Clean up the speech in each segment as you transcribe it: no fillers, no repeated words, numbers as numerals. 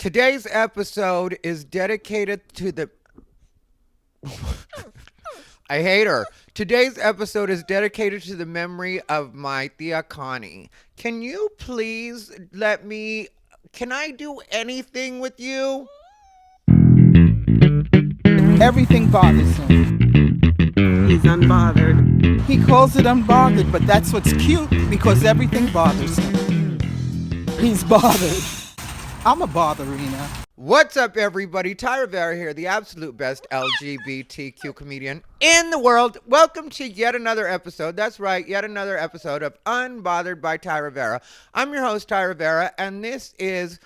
Today's episode is dedicated to the. I hate her. Today's episode is dedicated to the memory of my Tia Connie. Can you please let me. Can I do anything with you? Everything bothers him. He's unbothered. He calls it unbothered, but that's what's cute because everything bothers him. He's bothered. I'm a botherina. What's up, everybody? Thai Rivera here, the absolute best LGBTQ comedian in the world. Welcome to yet another episode. That's right, yet another episode of Unbothered by Thai Rivera. I'm your host, Thai Rivera, and this is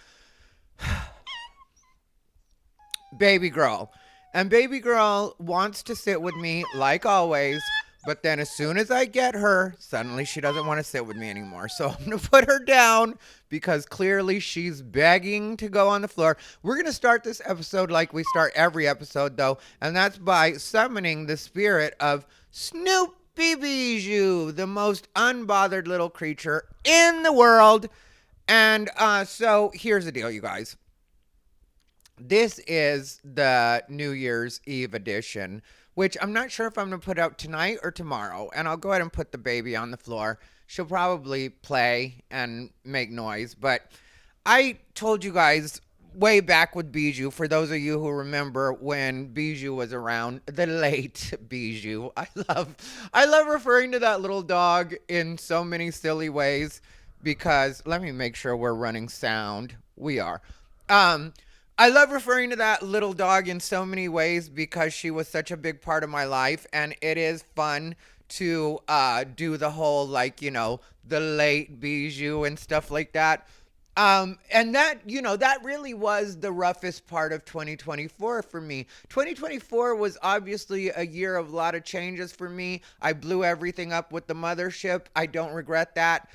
Baby Girl. And Baby Girl wants to sit with me like always, but then as soon as I get her, suddenly she doesn't want to sit with me anymore. So I'm going to put her down because clearly she's begging to go on the floor. We're going to start this episode like we start every episode, though, and that's by summoning the spirit of Baby Bijou, the most unbothered little creature in the world. And so here's the deal, you guys. This is the New Year's Eve edition, which I'm not sure if I'm going to put out tonight or tomorrow. And I'll go ahead and put the baby on the floor. She'll probably play and make noise. But I told you guys way back with Bijou, for those of you who remember when Bijou was around, the late Bijou. I love referring to that little dog in so many silly ways because let me make sure we're running sound. We are. I love referring to that little dog in so many ways because she was such a big part of my life, and it is fun to do the whole, like, you know, the late Bijou and stuff like that. And that, you know, that really was the roughest part of 2024 for me. 2024 was obviously a year of a lot of changes for me. I blew everything up with the mothership. I don't regret that.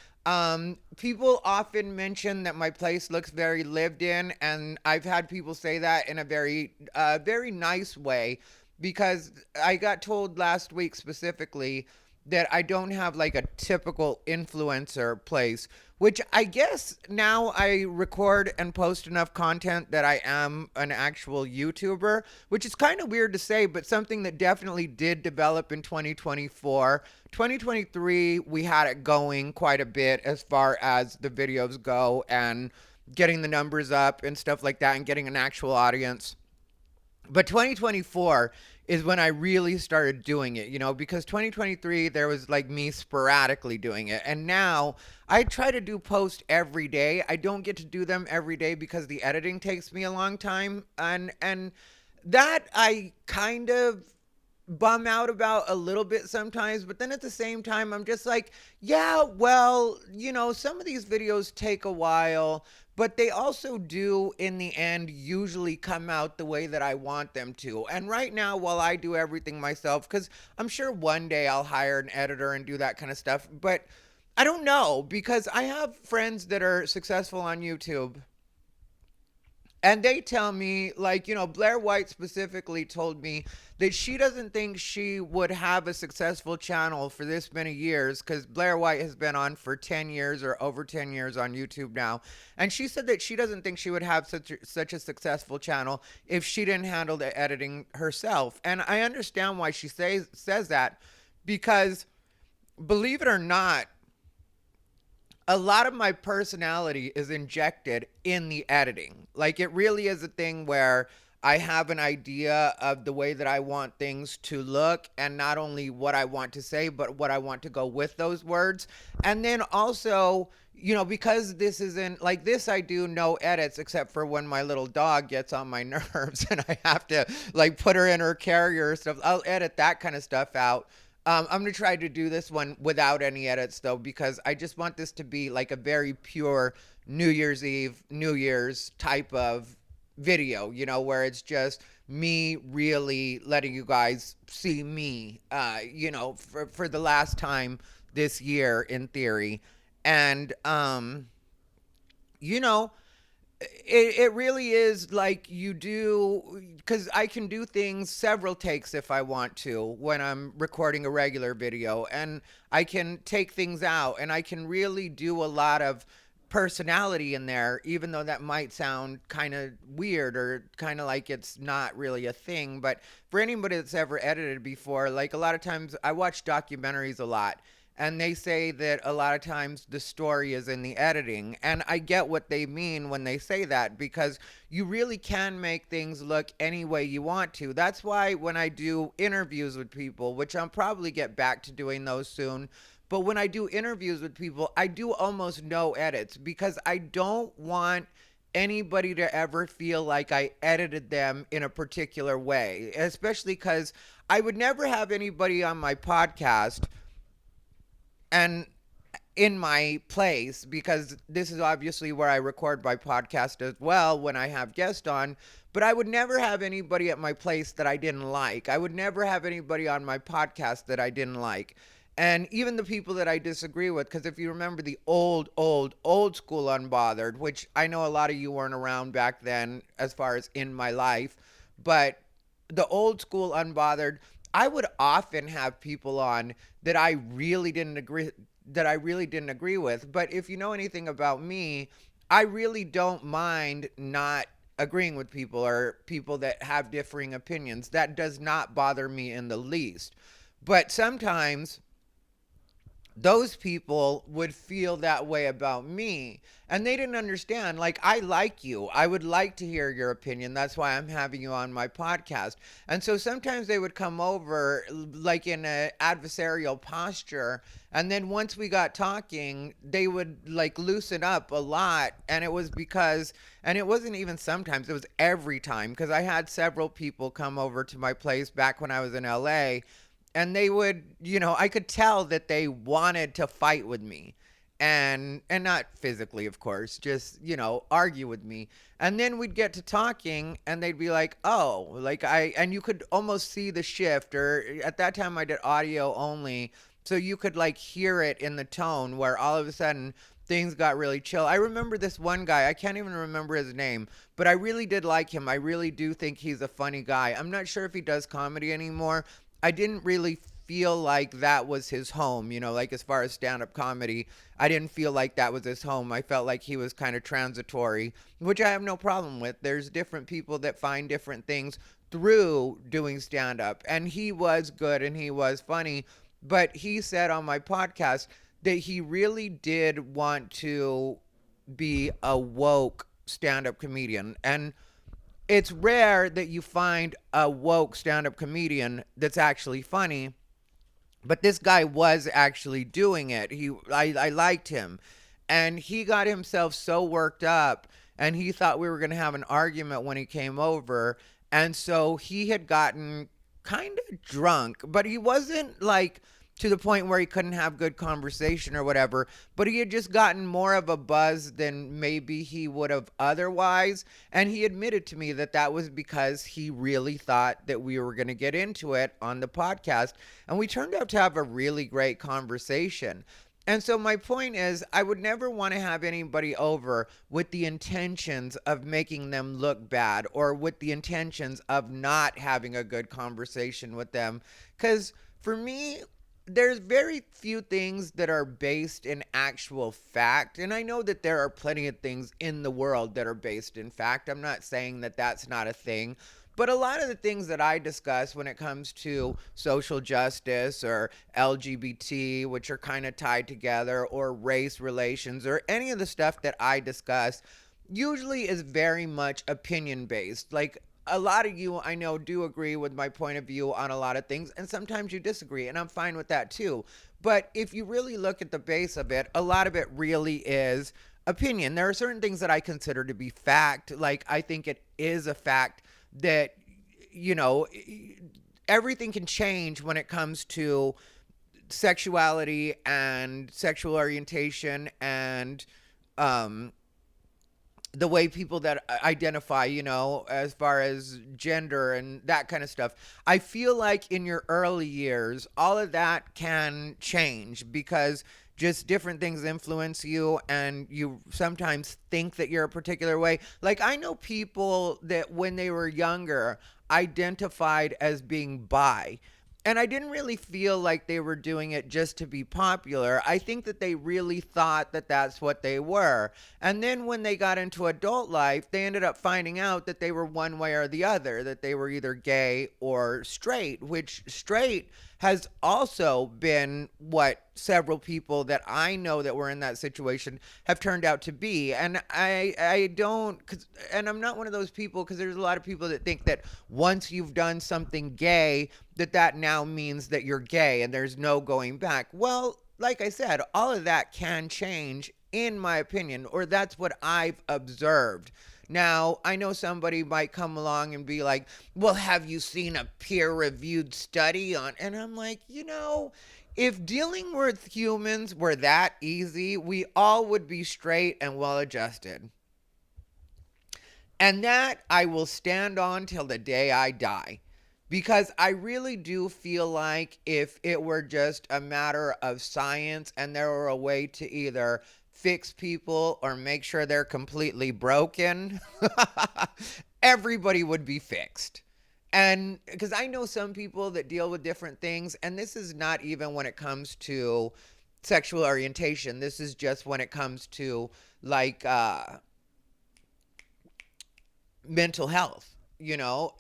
People often mention that my place looks very lived in, and I've had people say that in a very nice way because I got told last week specifically that I don't have like a typical influencer place, which I guess now I record and post enough content that I am an actual YouTuber, which is kind of weird to say, but something that definitely did develop in 2024. 2023, we had it going quite a bit as far as the videos go and getting the numbers up and stuff like that and getting an actual audience. But 2024 is when I really started doing it, you know, because 2023, there was like me sporadically doing it. And now I try to do posts every day. I don't get to do them every day because the editing takes me a long time. And that I kind of bum out about a little bit sometimes, but then at the same time I'm just like, yeah, well, you know, some of these videos take a while, but they also do in the end usually come out the way that I want them to. And right now, while I do everything myself, because I'm sure one day I'll hire an editor and do that kind of stuff, but I don't know, because I have friends that are successful on YouTube. And they tell me, like, you know, Blair White specifically told me that she doesn't think she would have a successful channel for this many years because Blair White has been on for 10 years or over 10 years on YouTube now. And she said that she doesn't think she would have such a successful channel if she didn't handle the editing herself. And I understand why she says that because, believe it or not, a lot of my personality is injected in the editing. Like, it really is a thing where I have an idea of the way that I want things to look, and not only what I want to say, but what I want to go with those words. And then also, you know, because this isn't like this, I do no edits except for when my little dog gets on my nerves and I have to like put her in her carrier or stuff. I'll edit that kind of stuff out. I'm going to try to do this one without any edits, though, because I just want this to be like a very pure New Year's Eve, New Year's type of video, you know, where it's just me really letting you guys see me, you know, for the last time this year, in theory. And, you know, it really is like you do, because I can do things several takes if I want to when I'm recording a regular video, and I can take things out, and I can really do a lot of personality in there, even though that might sound kind of weird or kind of like it's not really a thing. But for anybody that's ever edited before, like a lot of times I watch documentaries a lot. And they say that a lot of times the story is in the editing. And I get what they mean when they say that, because you really can make things look any way you want to. That's why when I do interviews with people, which I'll probably get back to doing those soon, but when I do interviews with people, I do almost no edits, because I don't want anybody to ever feel like I edited them in a particular way, especially because I would never have anybody on my podcast and in my place, because this is obviously where I record my podcast as well when I have guests on. But I would never have anybody at my place that I didn't like. I would never have anybody on my podcast that I didn't like. And even the people that I disagree with, because if you remember the old school Unbothered, which I know a lot of you weren't around back then as far as in my life, but the old school Unbothered, I would often have people on that I really didn't agree with. But if you know anything about me, I really don't mind not agreeing with people or people that have differing opinions. That does not bother me in the least. But sometimes those people would feel that way about me, and they didn't understand. Like, I like you, I would like to hear your opinion, that's why I'm having you on my podcast. And so sometimes they would come over like in an adversarial posture, and then once we got talking, they would like loosen up a lot. And it was because, and it wasn't even sometimes, it was every time, because I had several people come over to my place back when I was in LA, and they would, I could tell that they wanted to fight with me, and not physically, of course, just, argue with me. And then we'd get to talking, and they'd be like, oh, like and you could almost see the shift. Or at that time I did audio only, so you could like hear it in the tone where all of a sudden things got really chill. I remember this one guy, I can't even remember his name, but I really did like him. I really do think he's a funny guy. I'm not sure if he does comedy anymore. I didn't really feel like that was his home, like as far as stand-up comedy, I didn't feel like that was his home. I felt like he was kind of transitory, which I have no problem with. There's different people that find different things through doing stand-up, and he was good and he was funny. But he said on my podcast that he really did want to be a woke stand-up comedian. And it's rare that you find a woke stand-up comedian that's actually funny, but this guy was actually doing it. I liked him, and he got himself so worked up, and he thought we were going to have an argument when he came over, and so he had gotten kind of drunk, but he wasn't like to the point where he couldn't have good conversation or whatever, but he had just gotten more of a buzz than maybe he would have otherwise. And he admitted to me that that was because he really thought that we were going to get into it on the podcast. And we turned out to have a really great conversation. And so my point is, I would never want to have anybody over with the intentions of making them look bad, or with the intentions of not having a good conversation with them. Because for me, there's very few things that are based in actual fact. And I know that there are plenty of things in the world that are based in fact. I'm not saying that that's not a thing. But a lot of the things that I discuss when it comes to social justice or LGBT, which are kind of tied together, or race relations, or any of the stuff that I discuss, usually is very much opinion based. Like, a lot of you I know do agree with my point of view on a lot of things, and sometimes you disagree, and I'm fine with that too. But if you really look at the base of it, a lot of it really is opinion. There are certain things that I consider to be fact. Like, I think it is a fact that, everything can change when it comes to sexuality and sexual orientation and the way people that identify, as far as gender and that kind of stuff. I feel like in your early years, all of that can change, because just different things influence you, and you sometimes think that you're a particular way. Like, I know people that when they were younger identified as being bi, And I didn't really feel like they were doing it just to be popular. I think that they really thought that that's what they were. And then when they got into adult life, they ended up finding out that they were one way or the other, that they were either gay or straight, which straight has also been what several people that I know that were in that situation have turned out to be. And I don't, and I'm not one of those people, because there's a lot of people that think that once you've done something gay, that now means that you're gay and there's no going back. Well, like I said, all of that can change, in my opinion, or that's what I've observed. Now, I know somebody might come along and be like, well, have you seen a peer reviewed study on? And I'm like, if dealing with humans were that easy, we all would be straight and well adjusted. And that I will stand on till the day I die. Because I really do feel like if it were just a matter of science and there were a way to either fix people or make sure they're completely broken, everybody would be fixed. And because I know some people that deal with different things, and this is not even when it comes to sexual orientation, this is just when it comes to like mental health,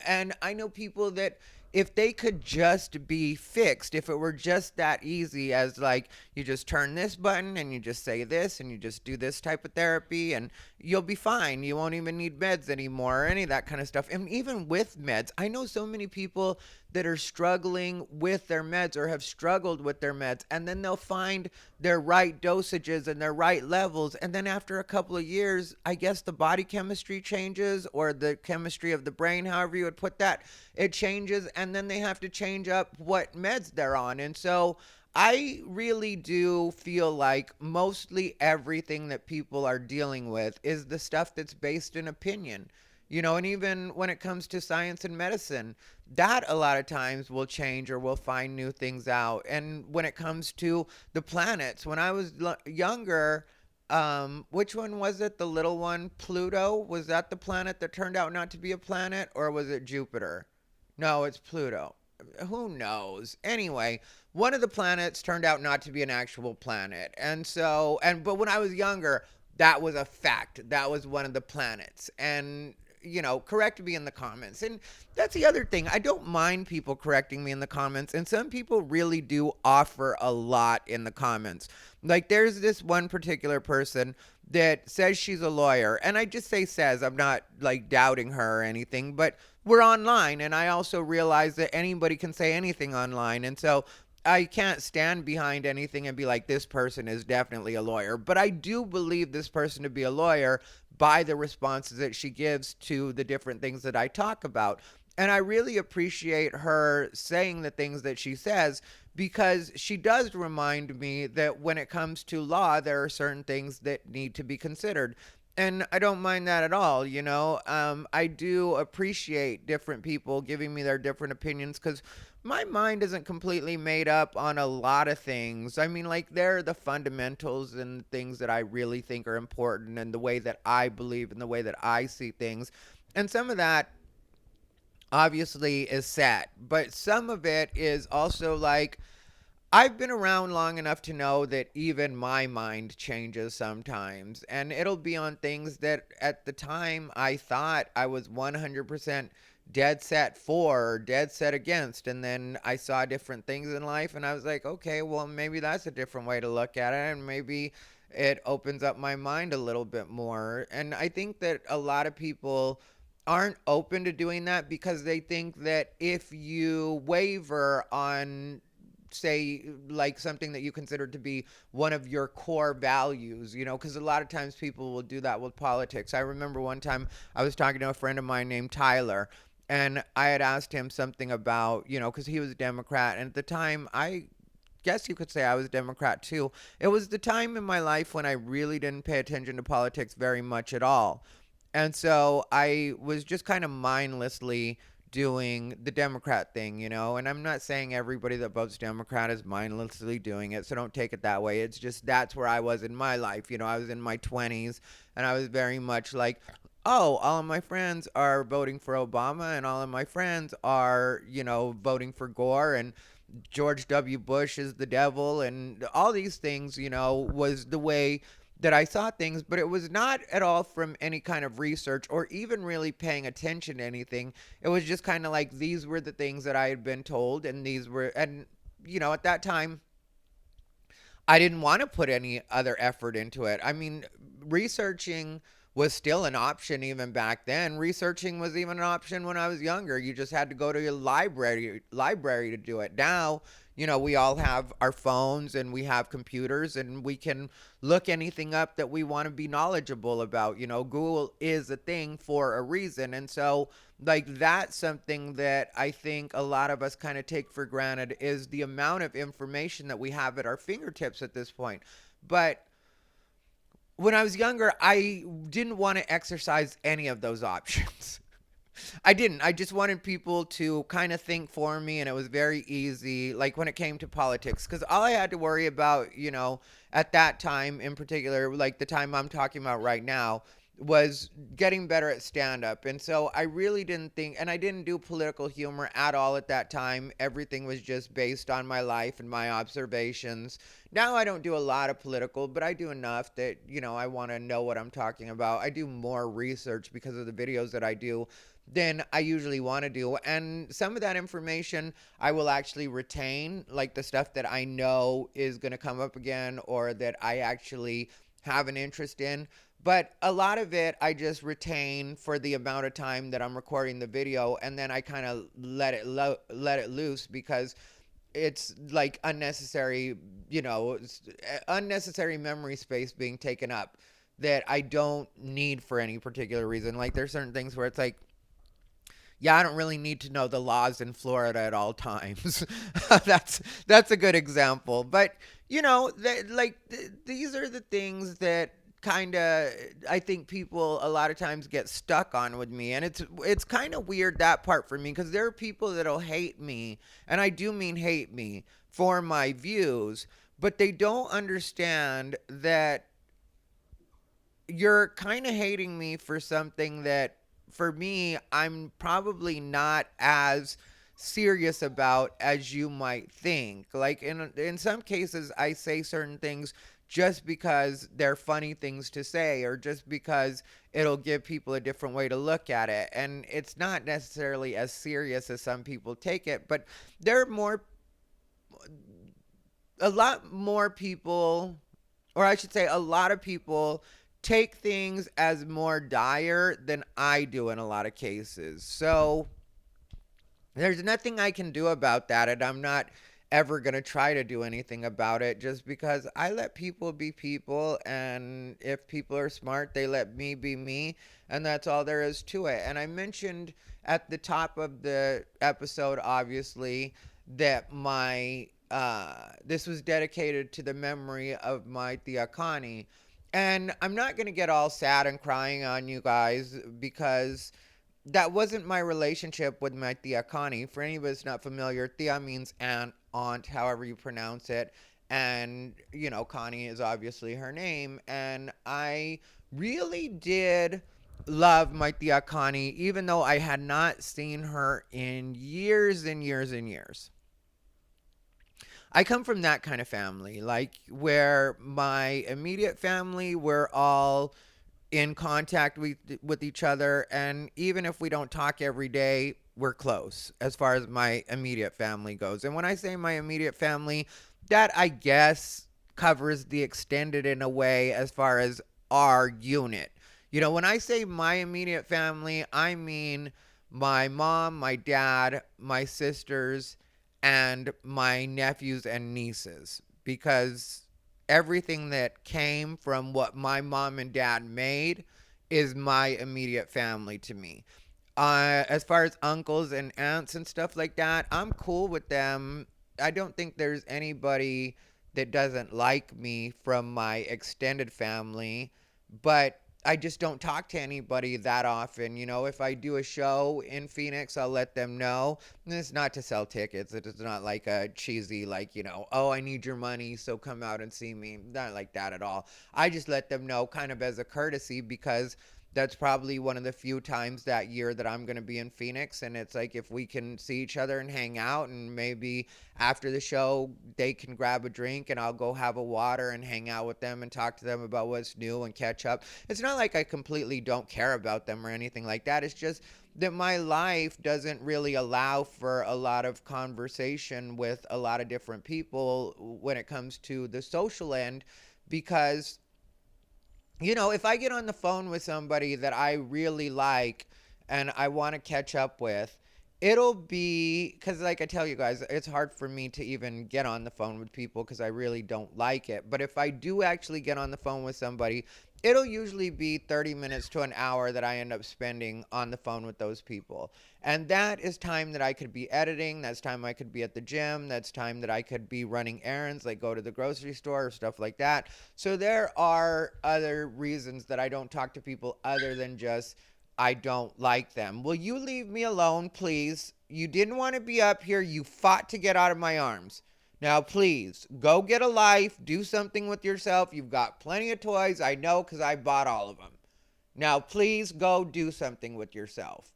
and I know people that if they could just be fixed, if it were just that easy as like you just turn this button and you just say this and you just do this type of therapy and you'll be fine. You won't even need meds anymore or any of that kind of stuff. And even with meds, I know so many people that are struggling with their meds or have struggled with their meds, and then they'll find their right dosages and their right levels, and then after a couple of years, I guess the body chemistry changes, or the chemistry of the brain, however you would put that, it changes, and then they have to change up what meds they're on. And so I really do feel like mostly everything that people are dealing with is the stuff that's based in opinion. And even when it comes to science and medicine, that a lot of times will change or we'll find new things out. And when it comes to the planets, when I was younger, which one was it? The little one, Pluto? Was that the planet that turned out not to be a planet, or was it Jupiter? No, it's Pluto. Who knows? Anyway, one of the planets turned out not to be an actual planet. But when I was younger, that was a fact. That was one of the planets. And correct me in the comments. And that's the other thing. I don't mind people correcting me in the comments. And some people really do offer a lot in the comments. Like there's this one particular person that says she's a lawyer. And I just say says, I'm not like doubting her or anything, but we're online. And I also realize that anybody can say anything online. And so I can't stand behind anything and be like, this person is definitely a lawyer. But I do believe this person to be a lawyer by the responses that she gives to the different things that I talk about. And I really appreciate her saying the things that she says, because she does remind me that when it comes to law, there are certain things that need to be considered. And I don't mind that at all, I do appreciate different people giving me their different opinions, because my mind isn't completely made up on a lot of things. I mean, like, there are the fundamentals and things that I really think are important, and the way that I believe and the way that I see things. And some of that obviously is set, but some of it is also like, I've been around long enough to know that even my mind changes sometimes, and it'll be on things that at the time I thought I was 100% dead set for or dead set against, and then I saw different things in life and I was like, okay, well, maybe that's a different way to look at it, and maybe it opens up my mind a little bit more. And I think that a lot of people aren't open to doing that because they think that if you waver on, say, like something that you consider to be one of your core values, because a lot of times people will do that with politics. I remember one time I was talking to a friend of mine named Tyler, and I had asked him something about, because he was a Democrat, and at the time, I guess you could say I was a Democrat too. It was the time in my life when I really didn't pay attention to politics very much at all. And so I was just kind of mindlessly doing the Democrat thing, and I'm not saying everybody that votes Democrat is mindlessly doing it, so don't take it that way. It's just that's where I was in my life. I was in my 20s, and I was very much like, oh, all of my friends are voting for Obama and all of my friends are, voting for Gore and George W. Bush is the devil and all these things, was the way that I saw things, but it was not at all from any kind of research or even really paying attention to anything. It was just kind of like these were the things that I had been told, and at that time, I didn't want to put any other effort into it. I mean, researching was still an option even back then. Researching was even an option when I was younger. You just had to go to your library to do it. Now, we all have our phones and we have computers and we can look anything up that we want to be knowledgeable about. Google is a thing for a reason. And so like that's something that I think a lot of us kind of take for granted is the amount of information that we have at our fingertips at this point. But when I was younger, I didn't want to exercise any of those options. I didn't. I just wanted people to kind of think for me, and it was very easy, like when it came to politics, because all I had to worry about, at that time in particular, like the time I'm talking about right now, was getting better at stand up. And so I really didn't think, and I didn't do political humor at all at that time. Everything was just based on my life and my observations. Now I don't do a lot of political, but I do enough that, I want to know what I'm talking about. I do more research because of the videos that I do than I usually want to do. And some of that information I will actually retain, like the stuff that I know is going to come up again or that I actually have an interest in. But a lot of it I just retain for the amount of time that I'm recording the video, and then I kind of let it loose because it's like unnecessary, unnecessary memory space being taken up that I don't need for any particular reason. Like there's certain things where it's like, yeah, I don't really need to know the laws in Florida at all times. That's a good example. But these are the things that kind of I think people a lot of times get stuck on with me, and it's kind of weird that part for me because there are people that'll hate me, and I do mean hate me for my views, but they don't understand that you're kind of hating me for something that for me I'm probably not as serious about as you might think. Like in some cases I say certain things just because they're funny things to say or just because it'll give people a different way to look at it, and it's not necessarily as serious as some people take it. But there are a lot more people, or I should say a lot of people take things as more dire than I do in a lot of cases. So there's nothing I can do about that, and I'm not ever going to try to do anything about it just because I let people be people, and if people are smart, they let me be me, and that's all there is to it. And I mentioned at the top of the episode, obviously, that my this was dedicated to the memory of my tia Connie. And I'm not going to get all sad and crying on you guys because that wasn't my relationship with my tia Connie. For anybody that's not familiar, tia means aunt, however you pronounce it. And, Connie is obviously her name. And I really did love my tia Connie, even though I had not seen her in years and years and years. I come from that kind of family, like where my immediate family, we're all in contact with each other, and even if we don't talk every day, we're close as far as my immediate family goes. And when I say my immediate family, that I guess covers the extended in a way as far as our unit. When I say my immediate family, I mean my mom, my dad, my sisters, and my nephews and nieces, because everything that came from what my mom and dad made is my immediate family to me. As far as uncles and aunts and stuff like that, I'm cool with them. I don't think there's anybody that doesn't like me from my extended family, but I just don't talk to anybody that often. If I do a show in Phoenix, I'll let them know. And it's not to sell tickets. It's not like a cheesy, oh, I need your money, so come out and see me. Not like that at all. I just let them know kind of as a courtesy because That's probably one of the few times that year that I'm going to be in Phoenix. And it's like, if we can see each other and hang out, and maybe after the show, they can grab a drink and I'll go have a water and hang out with them and talk to them about what's new and catch up. It's not like I completely don't care about them or anything like that. It's just that my life doesn't really allow for a lot of conversation with a lot of different people when it comes to the social end, because if I get on the phone with somebody that I really like and I want to catch up with, it'll be because, like I tell you guys, it's hard for me to even get on the phone with people because I really don't like it. But if I do actually get on the phone with somebody, it'll usually be 30 minutes to an hour that I end up spending on the phone with those people. And that is time that I could be editing. That's time I could be at the gym. That's time that I could be running errands, like go to the grocery store or stuff like that. So there are other reasons that I don't talk to people other than just I don't like them. Will you leave me alone, please? You didn't want to be up here. You fought to get out of my arms. Now, please, go get a life. Do something with yourself. You've got plenty of toys. I know because I bought all of them. Now, please go do something with yourself.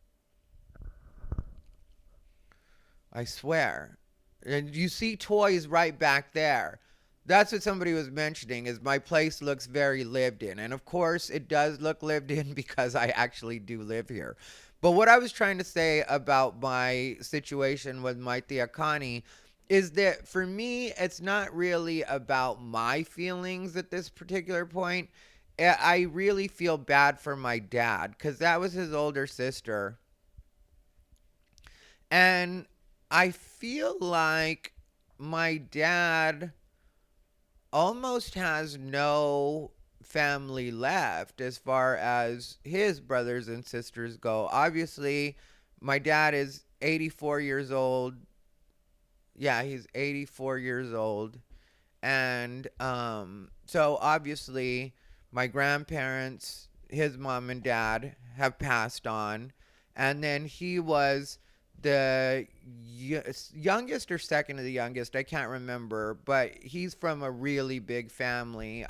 I swear. And you see toys right back there. That's what somebody was mentioning, is my place looks very lived in. And of course, it does look lived in because I actually do live here. But what I was trying to say about my situation with my Tia Connie is that for me, it's not really about my feelings at this particular point. I really feel bad for my dad because that was his older sister. And I feel like my dad almost has no family left as far as his brothers and sisters go. Obviously, my dad is 84 years old. Yeah, he's 84 years old. And so obviously my grandparents, his mom and dad, have passed on. And then he was the youngest or second to the youngest, I can't remember, but he's from a really big family.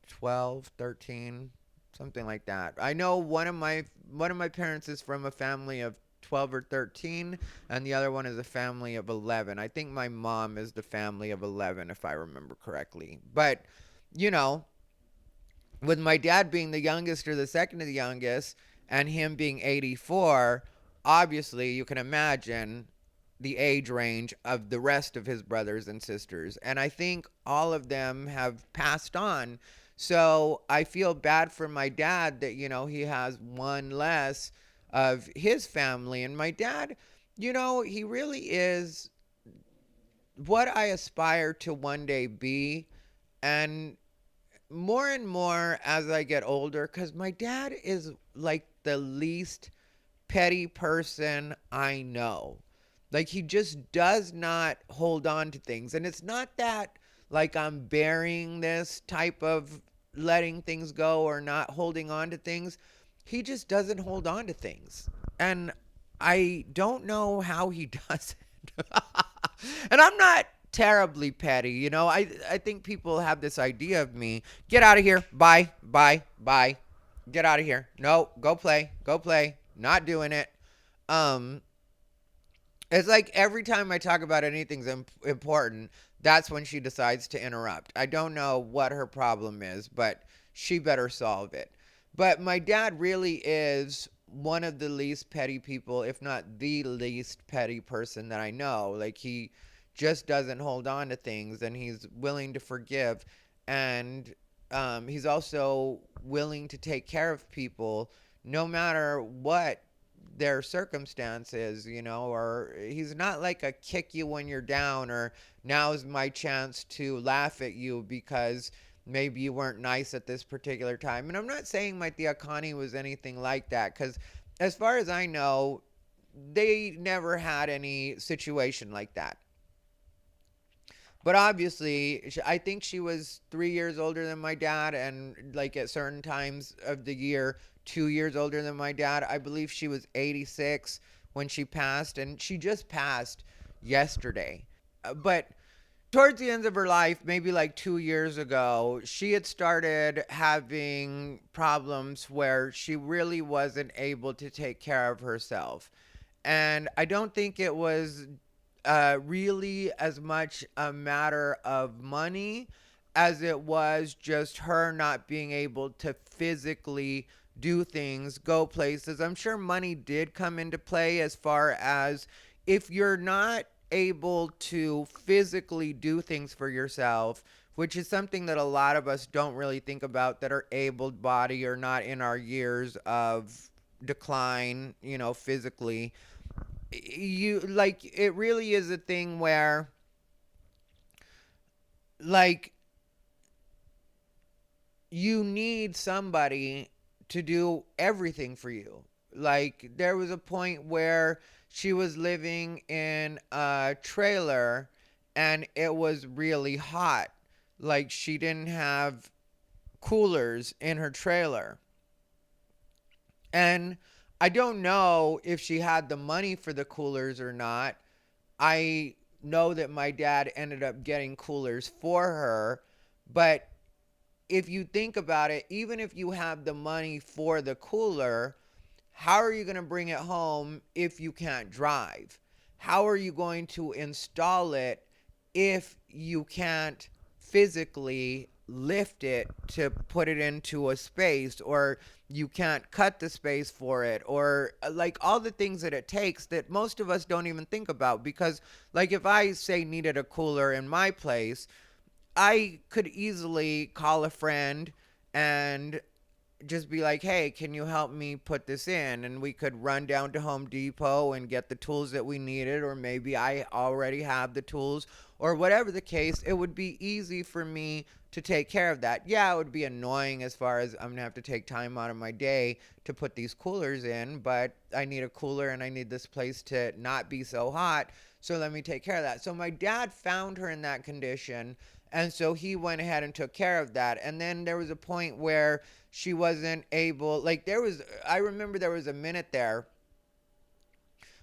12, 13, something like that. I know one of my parents is from a family of 12 or 13, and the other one is a family of 11. I think my mom is the family of 11, if I remember correctly. But with my dad being the youngest or the second to the youngest, and him being 84, obviously you can imagine the age range of the rest of his brothers and sisters. And I think all of them have passed on. So I feel bad for my dad that, he has one less of his family. And my dad, he really is what I aspire to one day be. And more as I get older, because my dad is like the least petty person I know. Like, he just does not hold on to things. And it's not that like I'm burying this type of letting things go or not holding on to things. He just doesn't hold on to things. And I don't know how he does it. And I'm not terribly petty, I think people have this idea of me. Get out of here. Bye. Get out of here. No, go play. Not doing it. It's like every time I talk about anything's important, that's when she decides to interrupt. I don't know what her problem is, but she better solve it. But my dad really is one of the least petty people, if not the least petty person that I know. Like, he just doesn't hold on to things, and he's willing to forgive. And he's also willing to take care of people no matter what their circumstances, or he's not like a kick you when you're down, or now's my chance to laugh at you because maybe you weren't nice at this particular time. And I'm not saying my Tia Connie was anything like that, because as far as I know, they never had any situation like that. But obviously, I think she was 3 years older than my dad, and like at certain times of the year, 2 years older than my dad. I believe she was 86 when she passed, and she just passed yesterday. But towards the end of her life, maybe like 2 years ago, she had started having problems where she really wasn't able to take care of herself. And I don't think it was really as much a matter of money as it was just her not being able to physically do things, go places. I'm sure money did come into play as far as if you're not able to physically do things for yourself, which is something that a lot of us don't really think about that are able body or not in our years of decline, physically. You like it really is a thing where like you need somebody to do everything for you. Like there was a point where she was living in a trailer and it was really hot. Like she didn't have coolers in her trailer. And I don't know if she had the money for the coolers or not. I know that my dad ended up getting coolers for her, but if you think about it, even if you have the money for the cooler, how are you going to bring it home if you can't drive? How are you going to install it if you can't physically lift it to put it into a space, or you can't cut the space for it, or like all the things that it takes that most of us don't even think about? Because like if I say needed a cooler in my place, I could easily call a friend and just be like, hey, can you help me put this in? And we could run down to Home Depot and get the tools that we needed, or maybe I already have the tools, or whatever the case. It would be easy for me to take care of that. Yeah, it would be annoying as far as I'm gonna have to take time out of my day to put these coolers in, but I need a cooler and I need this place to not be so hot. So let me take care of that. So my dad found her in that condition. And so he went ahead and took care of that. And then there was a point where she wasn't able, like I remember there was a minute there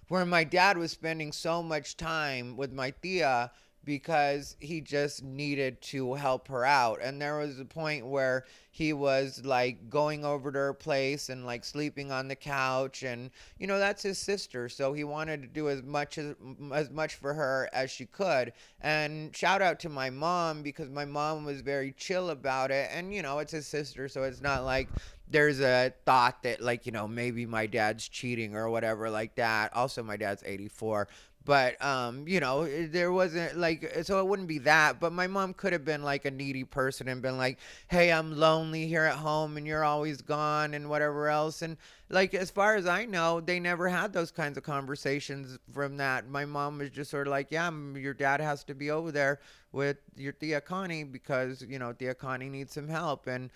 where my dad was spending so much time with my tia because he just needed to help her out. And there was a point where he was like going over to her place and like sleeping on the couch, and that's his sister, so he wanted to do as much for her as she could. And shout out to my mom, because my mom was very chill about it. And it's his sister, so it's not like there's a thought that like maybe my dad's cheating or whatever like that. Also, my dad's 84. But there wasn't like, so it wouldn't be that. But my mom could have been like a needy person and been like, hey, I'm lonely here at home and you're always gone and whatever else. And like, as far as I know, they never had those kinds of conversations from that. My mom was just sort of like, yeah, your dad has to be over there with your tia Connie because tia Connie needs some help. And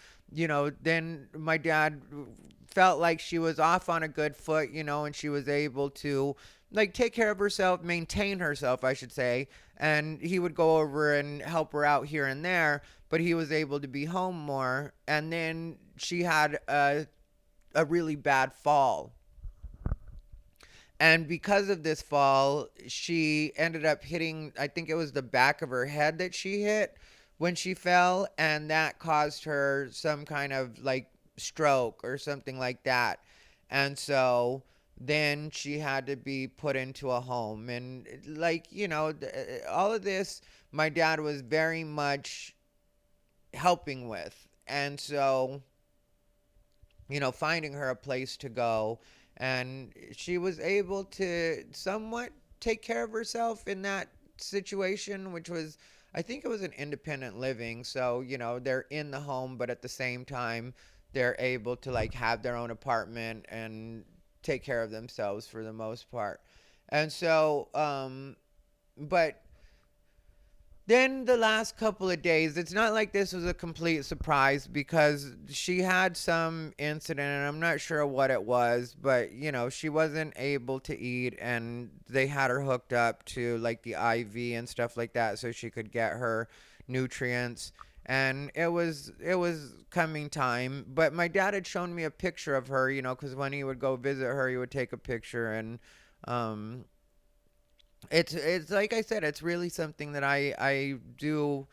then my dad felt like she was off on a good foot, and she was able to like take care of herself, maintain herself, I should say. And he would go over and help her out here and there, but he was able to be home more. And then she had a really bad fall. And because of this fall, she ended up hitting, I think it was the back of her head that she hit when she fell, and that caused her some kind of like stroke or something like that. And so then she had to be put into a home. And like, all of this, my dad was very much helping with. And so, finding her a place to go, and she was able to somewhat take care of herself in that situation, which was, I think it was an independent living. So, they're in the home, but at the same time, they're able to like have their own apartment and take care of themselves for the most part. And so, but then the last couple of days, it's not like this was a complete surprise, because she had some incident, and I'm not sure what it was, but she wasn't able to eat, and they had her hooked up to like the IV and stuff like that so she could get her nutrients. And it was coming time, but my dad had shown me a picture of her, because when he would go visit her, he would take a picture. And It's like I said, it's really something that I do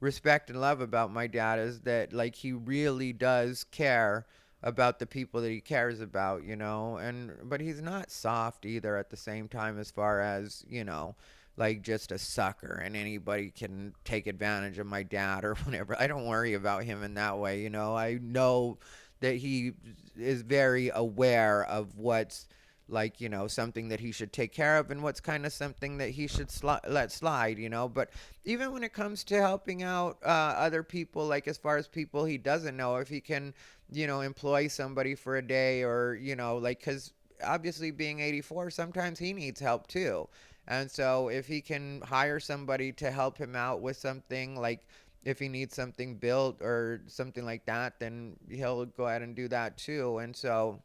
respect and love about my dad, is that like he really does care about the people that he cares about, and but he's not soft either at the same time, as far as, like just a sucker and anybody can take advantage of my dad or whatever. I don't worry about him in that way, I know that he is very aware of what's, like, something that he should take care of and what's kind of something that he should let slide, but even when it comes to helping out other people, like as far as people he doesn't know, if he can, employ somebody for a day, or, like, because obviously being 84, sometimes he needs help too. And so if he can hire somebody to help him out with something, like if he needs something built or something like that, then he'll go ahead and do that too. And so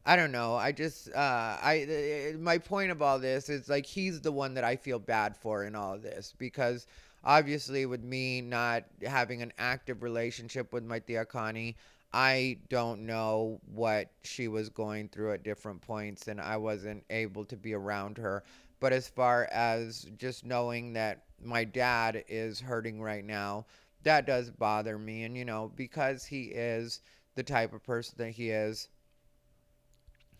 I don't know. I just my point of all this is, like, he's the one that I feel bad for in all of this, because obviously with me not having an active relationship with my tia Connie, I don't know what she was going through at different points, and I wasn't able to be around her. But as far as just knowing that my dad is hurting right now, that does bother me. And because he is the type of person that he is,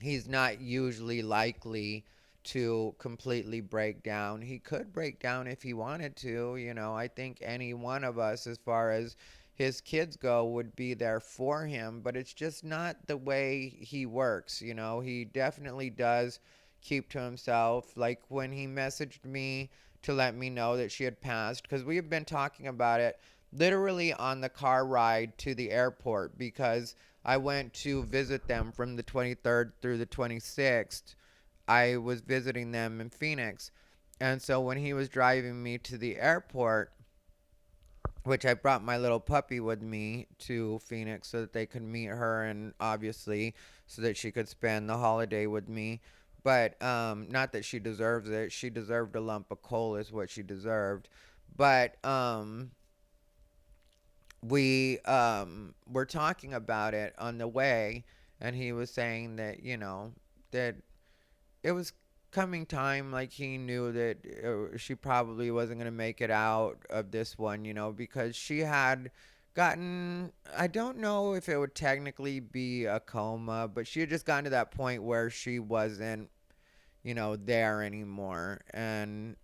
he's not usually likely to completely break down. He could break down if he wanted to. I think any one of us, as far as his kids go, would be there for him, but it's just not the way he works. He definitely does keep to himself. Like when he messaged me to let me know that she had passed, because we have been talking about it literally on the car ride to the airport, because I went to visit them from the 23rd through the 26th. I was visiting them in Phoenix. And so when he was driving me to the airport, which I brought my little puppy with me to Phoenix so that they could meet her, and obviously so that she could spend the holiday with me. But not that she deserves it. She deserved a lump of coal, is what she deserved. But we were talking about it on the way, and he was saying that, that it was coming time, like he knew that she probably wasn't going to make it out of this one, because she had gotten, I don't know if it would technically be a coma, but she had just gotten to that point where she wasn't, there anymore. And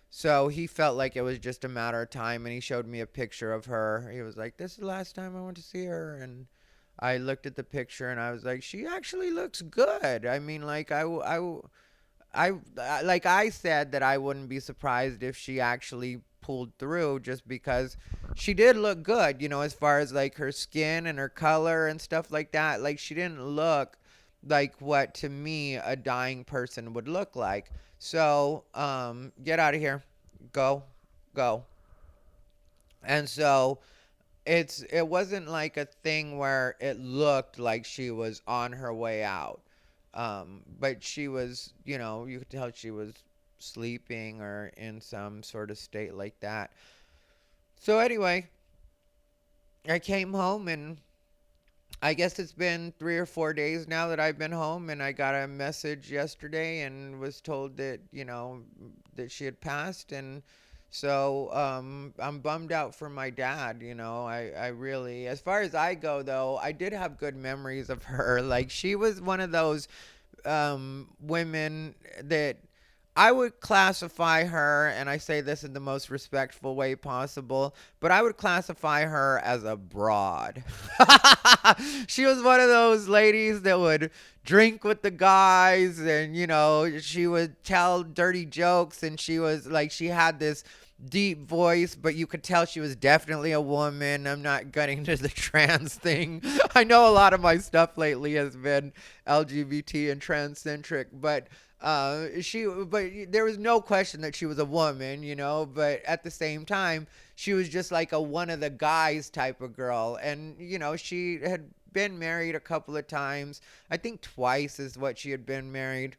so he felt like it was just a matter of time, and he showed me a picture of her. He was like, "This is the last time I went to see her." And I looked at the picture and I was like, "She actually looks good." I mean, like like I said that I wouldn't be surprised if she actually pulled through, just because she did look good, as far as like her skin and her color and stuff like that. Like she didn't look like what to me a dying person would look like. So, get out of here. Go. Go. And so it wasn't like a thing where it looked like she was on her way out. But she was, you could tell she was sleeping or in some sort of state like that. So anyway, I came home, and I guess it's been 3 or 4 days now that I've been home, and I got a message yesterday and was told that, that she had passed. And so I'm bummed out for my dad. I really, as far as I go though, I did have good memories of her. Like she was one of those women that I would classify her, and I say this in the most respectful way possible, but I would classify her as a broad. She was one of those ladies that would drink with the guys, and, she would tell dirty jokes, and she was like, she had this deep voice, but you could tell she was definitely a woman. I'm not getting into the trans thing. I know a lot of my stuff lately has been LGBT and transcentric, but but there was no question that she was a woman, but at the same time, she was just like a one of the guys type of girl. And, she had been married a couple of times. I think twice is what she had been married.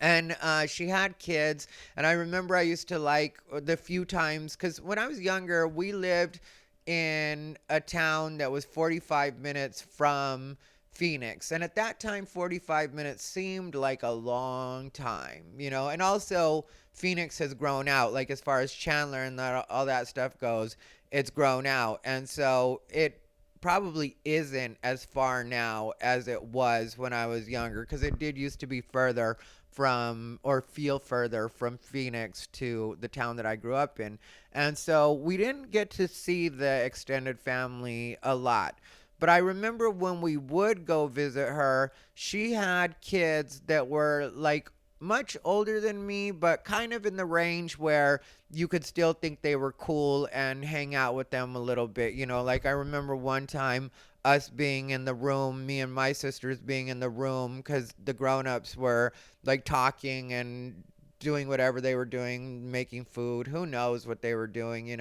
And she had kids. And I remember I used to like the few times, because when I was younger, we lived in a town that was 45 minutes from Phoenix. And at that time, 45 minutes seemed like a long time, and also Phoenix has grown out, like as far as Chandler and all that stuff goes, it's grown out. And so it probably isn't as far now as it was when I was younger, because it did used to be further from, or feel further from Phoenix to the town that I grew up in. And so we didn't get to see the extended family a lot. But I remember when we would go visit her, she had kids that were like much older than me, but kind of in the range where you could still think they were cool and hang out with them a little bit. Like I remember one time us being in the room, me and my sisters being in the room, because the grown-ups were like talking and doing whatever they were doing, making food. Who knows what they were doing,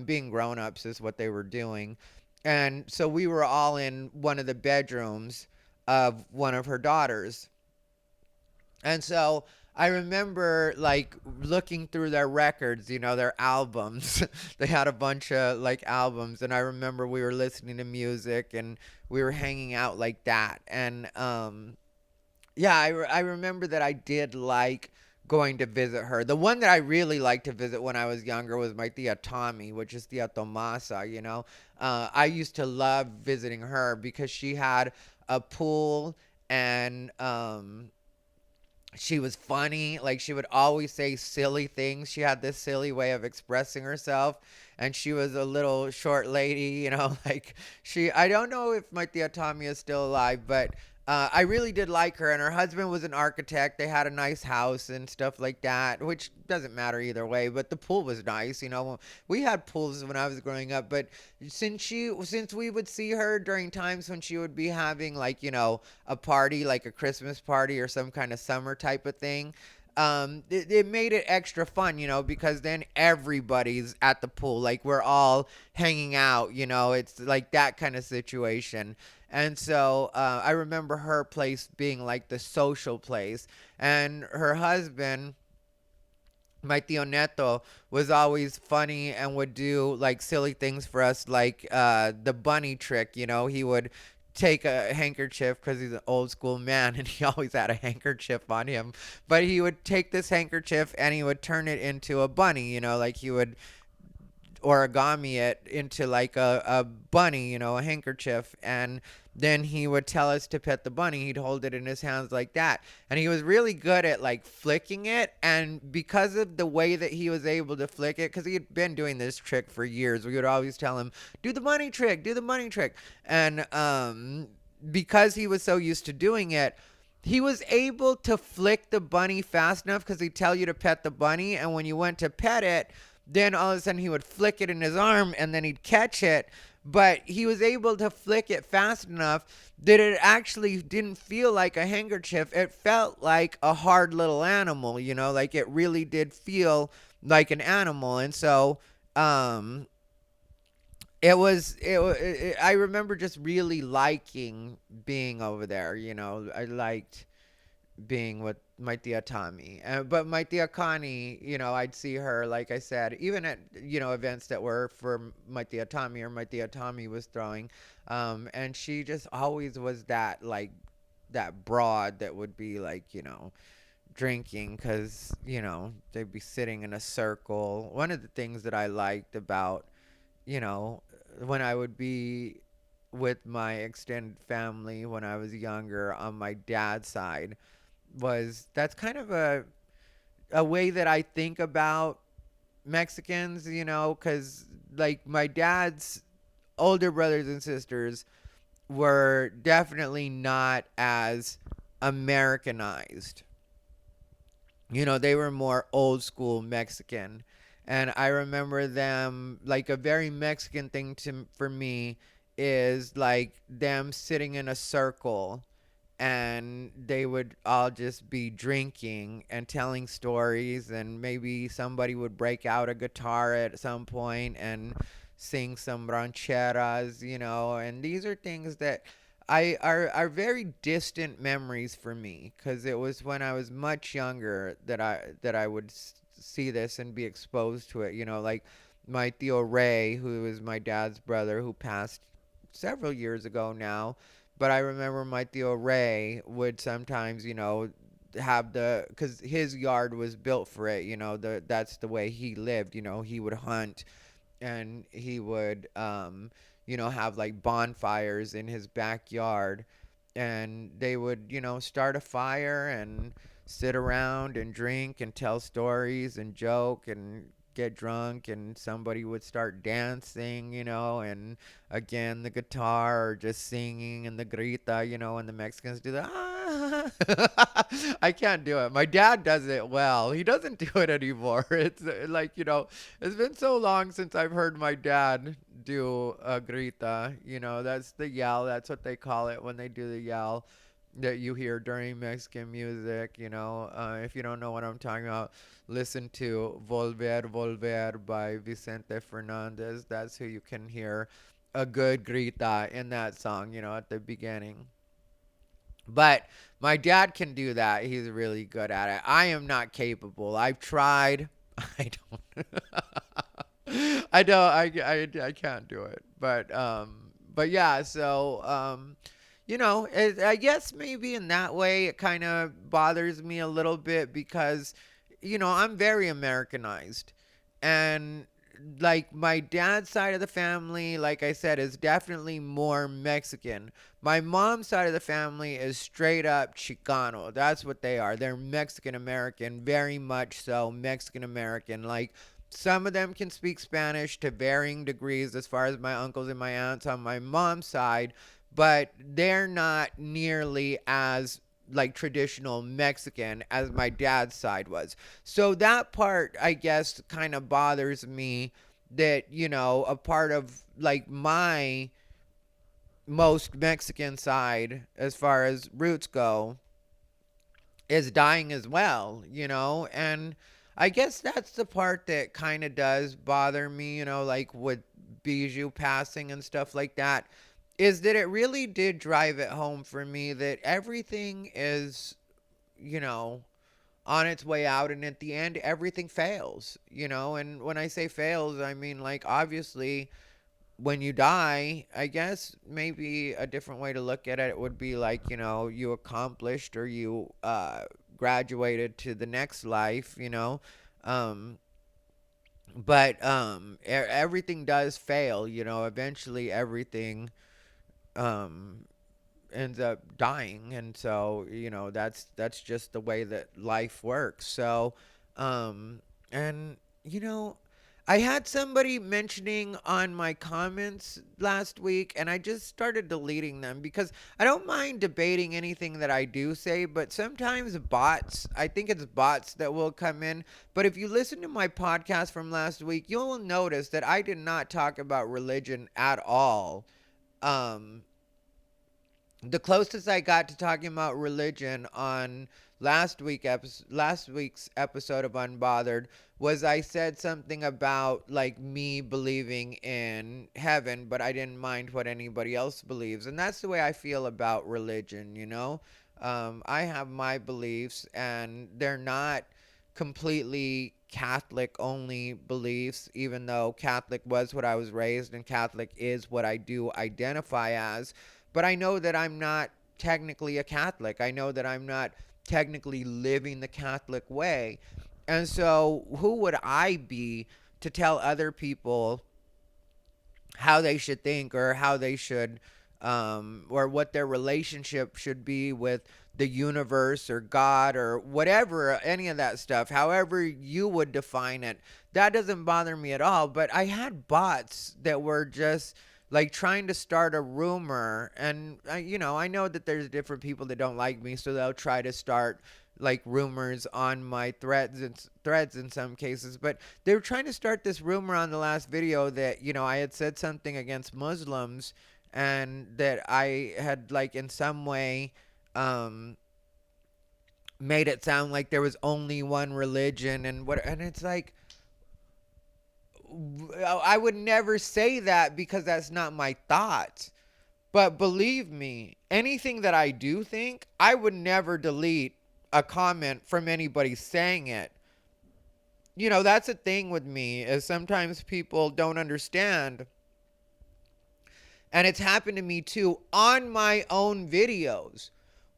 being grown-ups is what they were doing. And so we were all in one of the bedrooms of one of her daughters. And so I remember like looking through their records, their albums. They had a bunch of like albums, and I remember we were listening to music and we were hanging out like that. And yeah, I remember that I did like going to visit her. The one that I really liked to visit when I was younger was my tia Tommy, which is tia Tomasa. I used to love visiting her because she had a pool, and she was funny. Like, she would always say silly things. She had this silly way of expressing herself, and she was a little short lady, like I don't know if my tia Tommy is still alive, but I really did like her. And her husband was an architect. They had a nice house and stuff like that, which doesn't matter either way. But the pool was nice. We had pools when I was growing up. But since we would see her during times when she would be having like a party, like a Christmas party or some kind of summer type of thing. It made it extra fun, because then everybody's at the pool. Like, we're all hanging out, it's like that kind of situation. And so I remember her place being like the social place. And her husband, my tío Neto, was always funny and would do like silly things for us, like the bunny trick. He would take a handkerchief, because he's an old school man and he always had a handkerchief on him. But he would take this handkerchief and he would turn it into a bunny, like he would origami it into like a bunny, a handkerchief. And then he would tell us to pet the bunny. He'd hold it in his hands like that. And he was really good at like flicking it. And because of the way that he was able to flick it, because he had been doing this trick for years, we would always tell him, do the bunny trick, do the bunny trick. And because he was so used to doing it, he was able to flick the bunny fast enough, because he'd tell you to pet the bunny. And when you went to pet it, then all of a sudden he would flick it in his arm and then he'd catch it. But he was able to flick it fast enough that it actually didn't feel like a handkerchief. It felt like a hard little animal, like it really did feel like an animal. And so I remember just really liking being over there. I liked being with my tia Tommy. But my tia Connie, I'd see her, like I said, even at, events that were for my tia Tommy or my tia Tommy was throwing. And she just always was that, like, that broad that would be like, drinking, because, they'd be sitting in a circle. One of the things that I liked about, when I would be with my extended family when I was younger on my dad's side, was that's kind of a way that I think about Mexicans, because like my dad's older brothers and sisters were definitely not as Americanized. They were more old school Mexican. And I remember them, like, a very Mexican thing for me is like them sitting in a circle, and they would all just be drinking and telling stories, and maybe somebody would break out a guitar at some point and sing some rancheras, and these are things that are very distant memories for me, because it was when I was much younger that I would see this and be exposed to it, like my Tío Ray, who is my dad's brother, who passed several years ago now. But I remember my Tio Ray would sometimes, have because his yard was built for it, that's the way he lived, he would hunt and he would, have like bonfires in his backyard, and they would, start a fire and sit around and drink and tell stories and joke and get drunk, and somebody would start dancing, and again the guitar or just singing and the grita, and the Mexicans do the I can't do it. My dad does it well. He doesn't do it anymore. It's like, it's been so long since I've heard my dad do a grita. That's the yell. That's what they call it when they do the yell that you hear during Mexican music. If you don't know what I'm talking about, listen to Volver, Volver by Vicente Fernandez. That's who you can hear a good grita in that song, at the beginning. But my dad can do that. He's really good at it. I am not capable. I've tried. I don't. I don't. I can't do it. But yeah. So I guess maybe in that way it kind of bothers me a little bit because, I'm very Americanized, and like my dad's side of the family, like I said, is definitely more Mexican. My mom's side of the family is straight up Chicano. That's what they are. They're Mexican American, very much so Mexican American. Like some of them can speak Spanish to varying degrees as far as my uncles and my aunts on my mom's side, but they're not nearly as like traditional Mexican as my dad's side was. So that part, I guess, kind of bothers me that, a part of like my most Mexican side, as far as roots go, is dying as well, and I guess that's the part that kind of does bother me, like with Bijou passing and stuff like that, is that it really did drive it home for me that everything is, you know, on its way out, and at the end everything fails, and when I say fails, I mean, like, obviously when you die, I guess maybe a different way to look at it would be like, you accomplished, or you graduated to the next life, um but everything does fail, eventually everything um ends up dying, and so, that's just the way that life works. So and I had somebody mentioning on my comments last week, and I just started deleting them because I don't mind debating anything that I do say, but sometimes I think it's bots that will come in. But if you listen to my podcast from last week, you'll notice that I did not talk about religion at all. um the closest I got to talking about religion on last week's episode of Unbothered was I said something about like me believing in heaven, but I didn't mind what anybody else believes, and that's the way I feel about religion. I have my beliefs, and they're not completely Catholic only beliefs, even though Catholic was what I was raised and Catholic is what I do identify as. But I know that I'm not technically a Catholic. I know that I'm not technically living the Catholic way. And so, who would I be to tell other people how they should think, or how they should, or what their relationship should be with the universe or God or whatever, any of that stuff, however you would define it? That doesn't bother me at all. But I had bots that were just like trying to start a rumor, and I know that there's different people that don't like me, so they'll try to start like rumors on my threads in some cases. But they were trying to start this rumor on the last video that I had said something against Muslims, and that I had like in some way made it sound like there was only one religion, and it's like, I would never say that because that's not my thoughts. But believe me, anything that I do think, I would never delete a comment from anybody saying it. That's a thing with me, is sometimes people don't understand And it's happened to me too on my own videos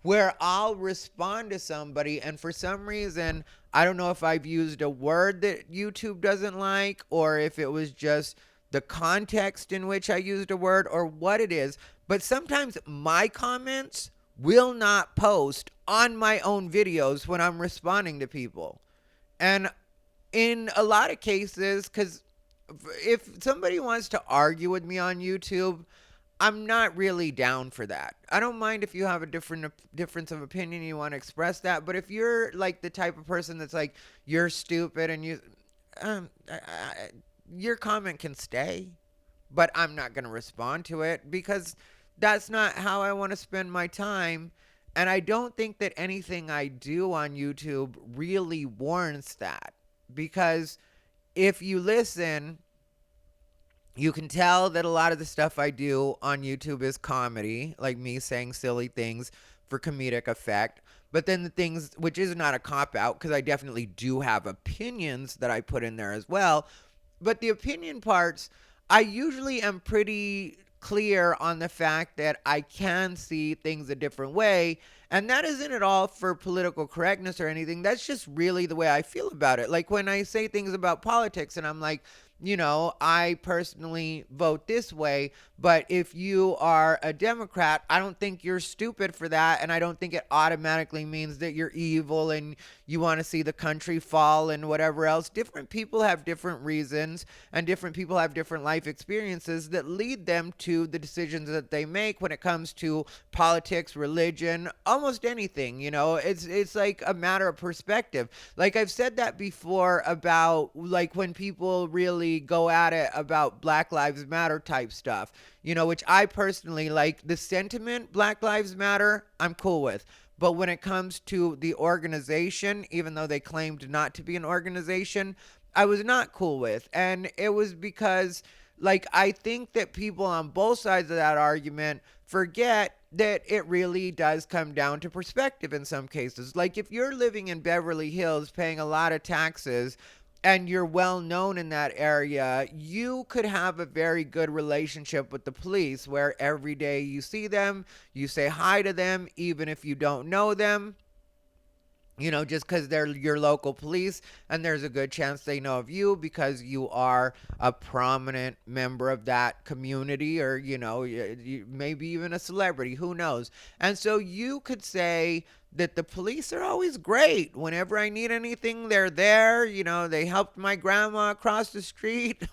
where I'll respond to somebody, and for some reason, I don't know if I've used a word that YouTube doesn't like, or if it was just the context in which I used a word, or what it is. But sometimes my comments will not post on my own videos when I'm responding to people. And in a lot of cases, because if somebody wants to argue with me on YouTube, I'm not really down for that. I don't mind if you have a difference of opinion and you want to express that, but if you're like the type of person that's like you're stupid and your comment can stay, but I'm not going to respond to it because that's not how I want to spend my time. And I don't think that anything I do on YouTube really warrants that, because if you listen, you can tell that a lot of the stuff I do on YouTube is comedy, like me saying silly things for comedic effect. But then the things, which is not a cop out, because I definitely do have opinions that I put in there as well. But the opinion parts, I usually am pretty clear on the fact that I can see things a different way. And that isn't at all for political correctness or anything. That's just really the way I feel about it. Like when I say things about politics and I'm like, I personally vote this way, but if you are a Democrat, I don't think you're stupid for that, and I don't think it automatically means that you're evil and you want to see the country fall and whatever else. Different people have different reasons, and different people have different life experiences that lead them to the decisions that they make when it comes to politics, religion, almost anything. It's like a matter of perspective. Like I've said that before about like when people really go at it about Black Lives Matter type stuff, which I personally like. The sentiment Black Lives Matter, I'm cool with. But when it comes to the organization, even though they claimed not to be an organization, I was not cool with. And it was because, like, I think that people on both sides of that argument forget that it really does come down to perspective in some cases. Like, if you're living in Beverly Hills paying a lot of taxes and you're well known in that area, you could have a very good relationship with the police where every day you see them, you say hi to them, even if you don't know them. Just because they're your local police, and there's a good chance they know of you because you are a prominent member of that community, or, maybe even a celebrity, who knows? And so you could say that the police are always great. Whenever I need anything, they're there. They helped my grandma across the street,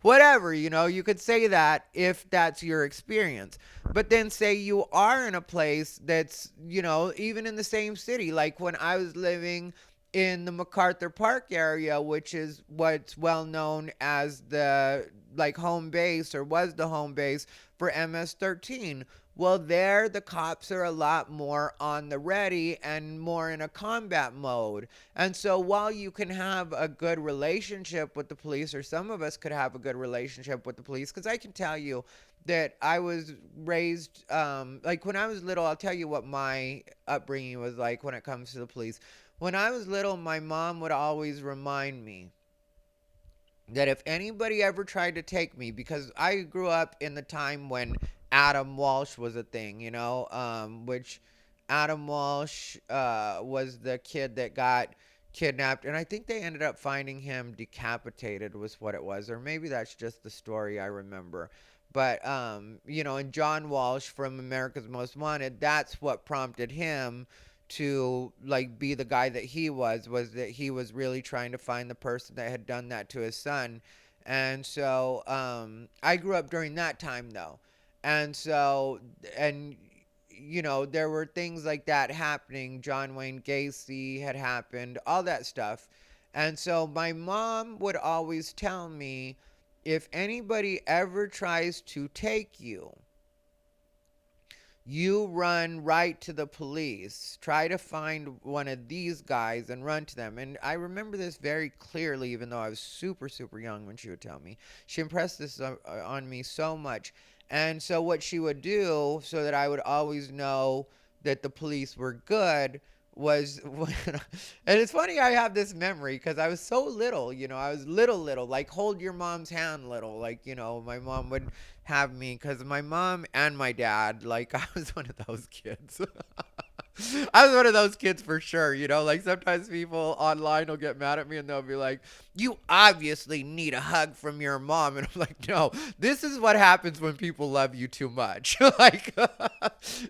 whatever, you could say that if that's your experience. But then say you are in a place that's, even in the same city, like when I was living in the MacArthur Park area, which is what's well known as the like home base, or was the home base for MS-13. Well, there the cops are a lot more on the ready and more in a combat mode. And so while you can have a good relationship with the police, or some of us could have a good relationship with the police, because I can tell you that I was raised, like when I was little, I'll tell you what my upbringing was like when it comes to the police. When I was little, my mom would always remind me that if anybody ever tried to take me, because I grew up in the time when Adam Walsh was a thing, which Adam Walsh was the kid that got kidnapped, and I think they ended up finding him decapitated was what it was, or maybe that's just the story I remember. But and John Walsh from America's Most Wanted, that's what prompted him to like be the guy that he was that he was really trying to find the person that had done that to his son. And so I grew up during that time though. And so, and there were things like that happening. John Wayne Gacy had happened, all that stuff. And so my mom would always tell me, if anybody ever tries to take you, you run right to the police. Try to find one of these guys and run to them. And I remember this very clearly, even though I was super, super young when she would tell me. She impressed this on me so much. And so what she would do, so that I would always know that the police were good, was when, and it's funny I have this memory because I was so little, I was little, like hold your mom's hand little, like, my mom would have me because my mom and my dad, like I was one of those kids. I was one of those kids for sure, like sometimes people online will get mad at me and they'll be like, you obviously need a hug from your mom. And I'm like, no, this is what happens when people love you too much. Like,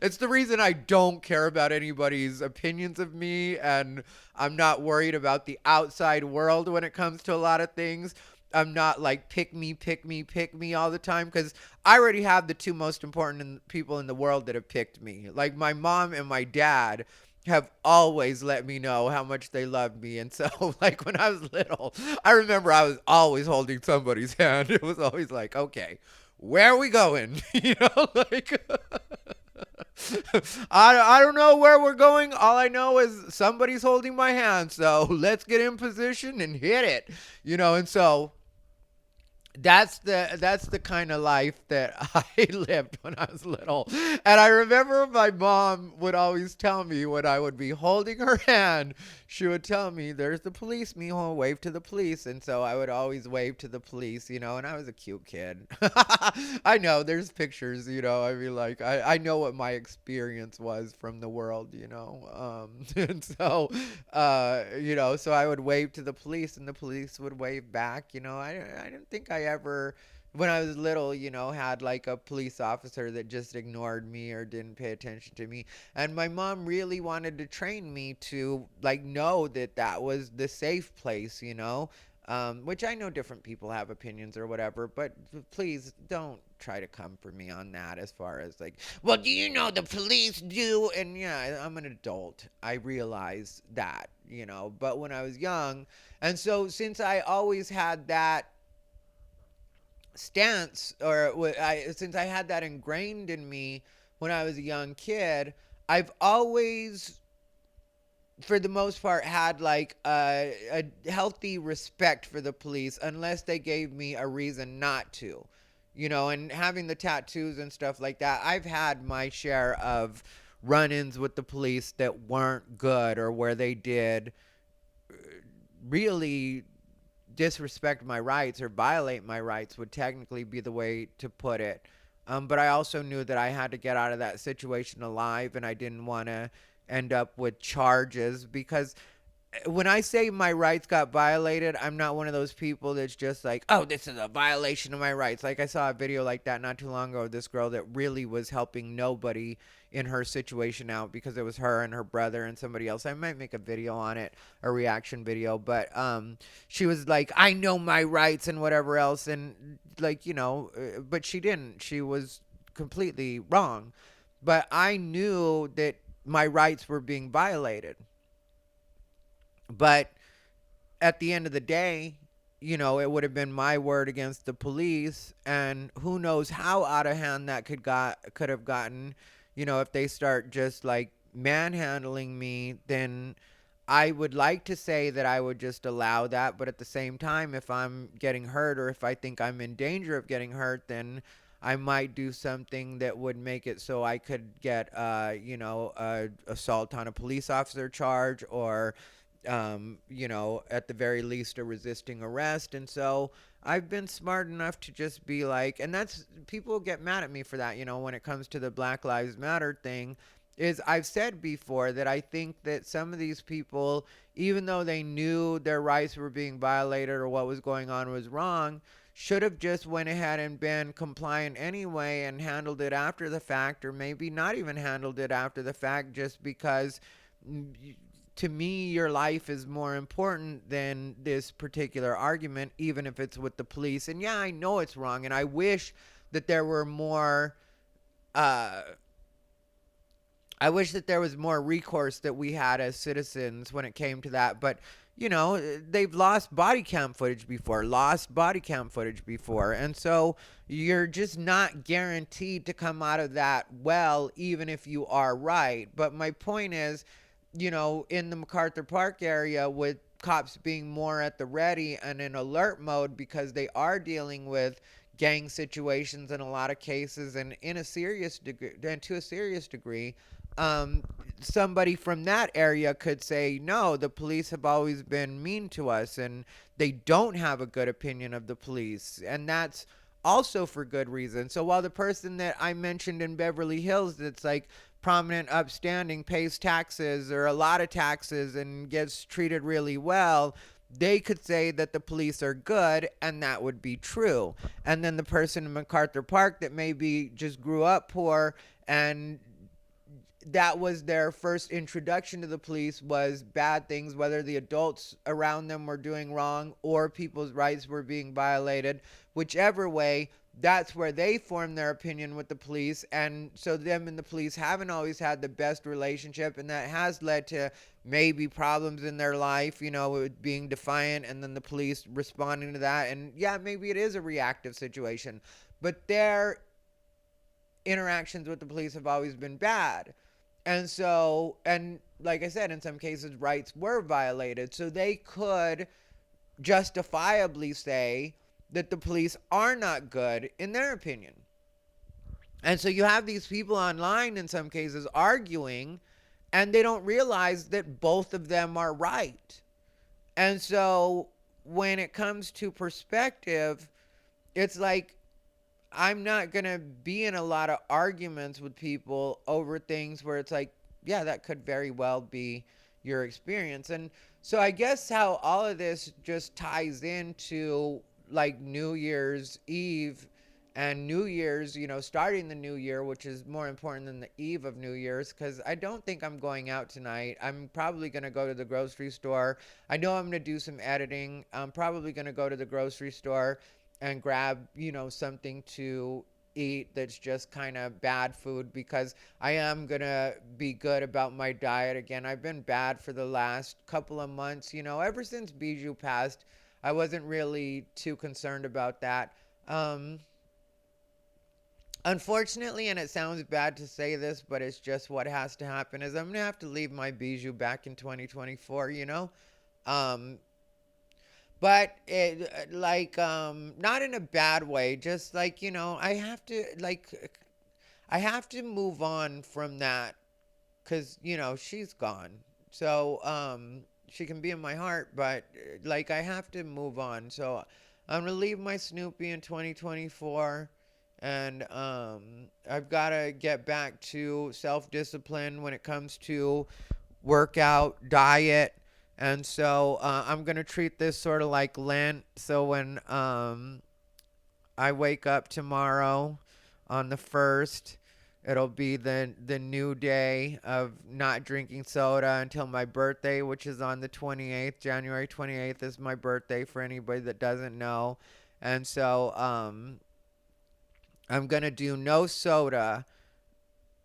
it's the reason I don't care about anybody's opinions of me. And I'm not worried about the outside world when it comes to a lot of things. I'm not like pick me, pick me, pick me all the time because I already have the two most important people in the world that have picked me. Like my mom and my dad have always let me know how much they love me. And so like when I was little, I remember I was always holding somebody's hand. It was always like, okay, where are we going? Like I don't know where we're going. All I know is somebody's holding my hand. So let's get in position and hit it. And so that's the kind of life that I lived when I was little. And I remember my mom would always tell me when I would be holding her hand, she would tell me, there's the police, mijo, wave to the police. And so I would always wave to the police, and I was a cute kid. I know there's pictures, I mean, like, I know what my experience was from the world, and so, so I would wave to the police and the police would wave back, I didn't think I ever, when I was little, had like a police officer that just ignored me or didn't pay attention to me. And my mom really wanted to train me to like know that was the safe place, which I know different people have opinions or whatever, but please don't try to come for me on that as far as like, well, do you know the police do? And yeah, I'm an adult. I realize that, but when I was young, and so since I always had that stance, or since I had that ingrained in me when I was a young kid, I've always, for the most part, had like a healthy respect for the police unless they gave me a reason not to, and having the tattoos and stuff like that, I've had my share of run-ins with the police that weren't good or where they did really disrespect my rights or violate my rights would technically be the way to put it. But I also knew that I had to get out of that situation alive, and I didn't want to end up with charges because when I say my rights got violated, I'm not one of those people that's just like, oh, this is a violation of my rights. Like I saw a video like that not too long ago of this girl that really was helping nobody in her situation out because it was her and her brother and somebody else. I might make a video on it, a reaction video, but she was like, I know my rights and whatever else, and like, but she didn't. She was completely wrong. But I knew that my rights were being violated. But at the end of the day, it would have been my word against the police, and who knows how out of hand that could have gotten. If they start just like manhandling me, then I would like to say that I would just allow that, but at the same time, if I'm getting hurt or if I think I'm in danger of getting hurt, then I might do something that would make it so I could get assault on a police officer charge, or at the very least a resisting arrest. And so I've been smart enough to just be like, and that's, people get mad at me for that, when it comes to the Black Lives Matter thing, is I've said before that I think that some of these people, even though they knew their rights were being violated or what was going on was wrong, should have just went ahead and been compliant anyway and handled it after the fact, or maybe not even handled it after the fact, just because to me, your life is more important than this particular argument, even if it's with the police. And yeah, I know it's wrong, and I wish that there were more, I wish that there was more recourse that we had as citizens when it came to that. But, they've lost body cam footage before. And so you're just not guaranteed to come out of that well, even if you are right. But my point is, in the MacArthur Park area, with cops being more at the ready and in alert mode because they are dealing with gang situations in a lot of cases, and to a serious degree, um, somebody from that area could say, no, the police have always been mean to us and they don't have a good opinion of the police. And that's also for good reason. So while the person that I mentioned in Beverly Hills that's like prominent, upstanding, pays taxes or a lot of taxes and gets treated really well, they could say that the police are good, and that would be true. And then the person in MacArthur Park that maybe just grew up poor and that was their first introduction to the police was bad things, whether the adults around them were doing wrong or people's rights were being violated. Whichever way, that's where they form their opinion with the police. And so them and the police haven't always had the best relationship, and that has led to maybe problems in their life, with being defiant and then the police responding to that. And yeah, maybe it is a reactive situation, but their interactions with the police have always been bad. And so, and like I said, in some cases, rights were violated. So they could justifiably say that the police are not good in their opinion. And so you have these people online in some cases arguing, and they don't realize that both of them are right. And so when it comes to perspective, it's like I'm not going to be in a lot of arguments with people over things where it's like, yeah, that could very well be your experience. And so I guess how all of this just ties into like New Year's Eve and New Year's, starting the new year, which is more important than the eve of New Year's, because I don't think I'm going out tonight. I'm probably going to go to the grocery store. I know I'm going to do some editing. I'm probably going to go to the grocery store and grab, something to eat that's just kind of bad food, because I am going to be good about my diet again. I've been bad for the last couple of months, ever since Bijou passed. I wasn't really too concerned about that. Unfortunately, and it sounds bad to say this, but it's just what has to happen, is I'm going to have to leave my Bijou back in 2024, but it not in a bad way, just like, I have to move on from that, because, she's gone. So, she can be in my heart, but I have to move on. So I'm going to leave my Snoopy in 2024. And I've got to get back to self-discipline when it comes to workout, diet. And so I'm going to treat this sort of like Lent. So when I wake up tomorrow on the 1st, it'll be the new day of not drinking soda until my birthday, which is on the 28th. January 28th is my birthday, for anybody that doesn't know. And so I'm going to do no soda,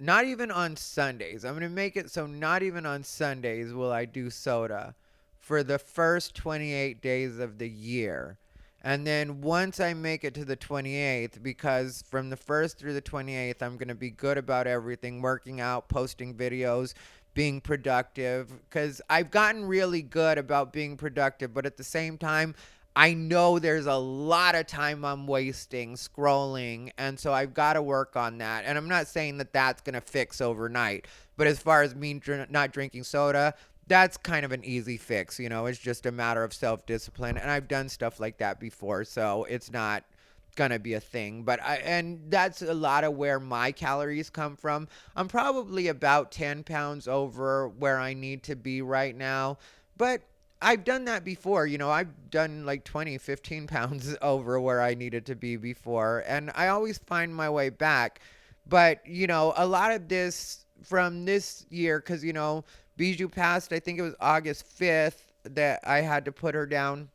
not even on Sundays. I'm going to make it so not even on Sundays will I do soda for the first 28 days of the year. And then once I make it to the 28th, because from the 1st through the 28th, I'm going to be good about everything, working out, posting videos, being productive, because I've gotten really good about being productive, but at the same time, I know there's a lot of time I'm wasting scrolling, and so I've got to work on that. And I'm not saying that that's going to fix overnight, but as far as me not drinking soda, that's kind of an easy fix. It's just a matter of self-discipline, and I've done stuff like that before, so it's not gonna be a thing. And that's a lot of where my calories come from. I'm probably about 10 pounds over where I need to be right now, but I've done that before. I've done like 20, 15 pounds over where I needed to be before, and I always find my way back. But, a lot of this from this year, because, Bijou passed, I think it was August 5th that I had to put her down.